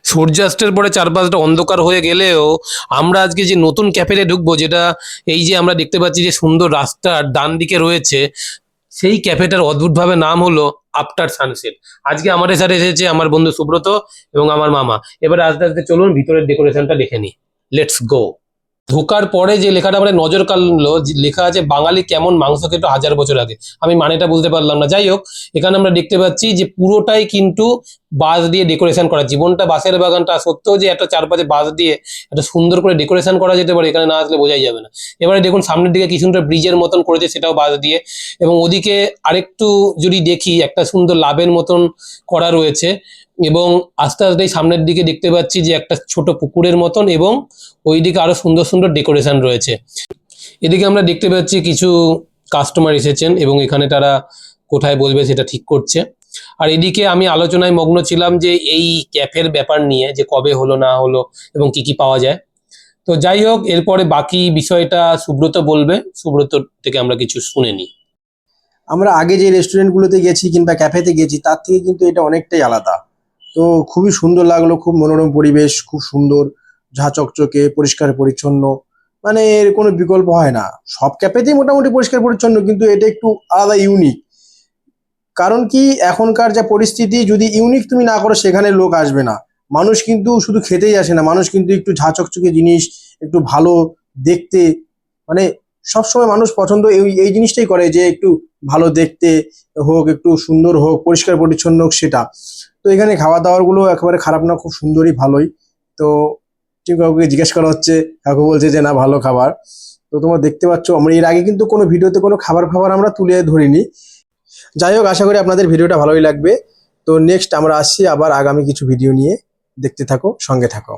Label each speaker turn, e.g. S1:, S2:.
S1: সূর্যাস্তের পরে চারপাশটা অন্ধকার হয়ে গেলেও আমরা আজকে যে নতুন ক্যাফেতে ঢুকবো, যেটা এই যে আমরা দেখতে পাচ্ছি যে সুন্দর রাস্তার ডান দিকে রয়েছে, সেই ক্যাফেটার অদ্ভুতভাবে নাম হলো আফটার সানসেট। আজকে আমাদের সাথে এসেছে আমার বন্ধু সুব্রত এবং আমার মামা। এবার আস্তে আস্তে চলুন ভিতরের ডেকোরেশনটা দেখে নি। Let's go. ঢোকার পরে যে লেখাটা আমার নজর কাড়লো, লেখা আছে বাঙালি কেমন মাংস খেত 1000 বছর আগে। আমি মানেটা বুঝতে পারলাম না, যাই হোক। এখানে আমরা দেখতে পাচ্ছি যে পুরোটাই কিন্তু বাঁশ দিয়ে ডেকোরেশন করা। জীবনটা বাঁশের বাগানটা সত্ত্বেও যে একটা চারপাশে বাঁশ দিয়ে একটা সুন্দর করে ডেকোরেশন করা যেতে পারে, এখানে না আসলে বোঝাই যাবে না। এবারে দেখুন সামনের দিকে কি সুন্দর ব্রিজের মতন করেছে, সেটাও বাঁশ দিয়ে। এবং ওদিকে আরেকটু যদি দেখি, একটা সুন্দর লাভের মতন করা রয়েছে। এবং আস্তে আস্তে সামনের দিকে দেখতে পাচ্ছি যে একটা ছোট পুকুরের মতন, এবং ওইদিকে আরো সুন্দর সুন্দর ডেকোরেশন রয়েছে। এদিকে আমরা দেখতে পাচ্ছি কিছু কাস্টমার এসেছেন এবং এখানে তারা কোথায় বলবে সেটা ঠিক করছে। আর এদিকে আমি আলোচনায় মগ্ন ছিলাম যে এই ক্যাফের ব্যাপার নিয়ে, যে কবে হলো না হলো এবং কি কি পাওয়া যায়। তো যাই হোক, এরপরে বাকি বিষয়টা সুব্রত বলবে। সুব্রত থেকে আমরা কিছু শুনে নিই।
S2: আমরা আগে যে রেস্টুরেন্টগুলোতে গেছি কিংবা ক্যাফেতে গেছি তার থেকে কিন্তু এটা অনেকটাই আলাদা। তো খুবই সুন্দর লাগলো, খুব মনোরম পরিবেশ, খুব সুন্দর, ঝাঁ চকচকে, পরিষ্কার পরিচ্ছন্ন। মানে এর কোনো বিকল্প হয় না। সব ক্যাফেতেই মোটামুটি পরিষ্কার পরিচ্ছন্ন, কিন্তু এটা একটু আলাদা, ইউনিক। কারণ কি, এখনকার যা পরিস্থিতি, যদি ইউনিক তুমি না করো সেখানে লোক আসবে না। মানুষ কিন্তু শুধু খেতেই আসে না, মানুষ কিন্তু একটু ঝাঁ চকচকে জিনিস, একটু ভালো দেখতে, মানে সবসময় মানুষ পছন্দ এই এই জিনিসটাই করে, যে একটু ভালো দেখতে হোক, একটু সুন্দর হোক, পরিষ্কার পরিচ্ছন্ন হোক, সেটা। তো এখানে খাওয়া দাওয়ার গুলো একেবারে খারাপ না, খুব সুন্দরই, ভালোই। তো ঠিক কাউকে জিজ্ঞেস করা হচ্ছে, কাকু বলছে যে না, ভালো খাবার। তো তোমরা দেখতে পাচ্ছ, আমরা এর আগে কিন্তু কোনো ভিডিওতে কোনো খাবার ফাবার আমরা তুলে ধরিনি। যাই হোক, আশা করি আপনাদের ভিডিওটা ভালোই লাগবে। তো নেক্সট আমরা আসছি আবার আগামী কিছু ভিডিও নিয়ে। দেখতে থাকো, সঙ্গে থাকো।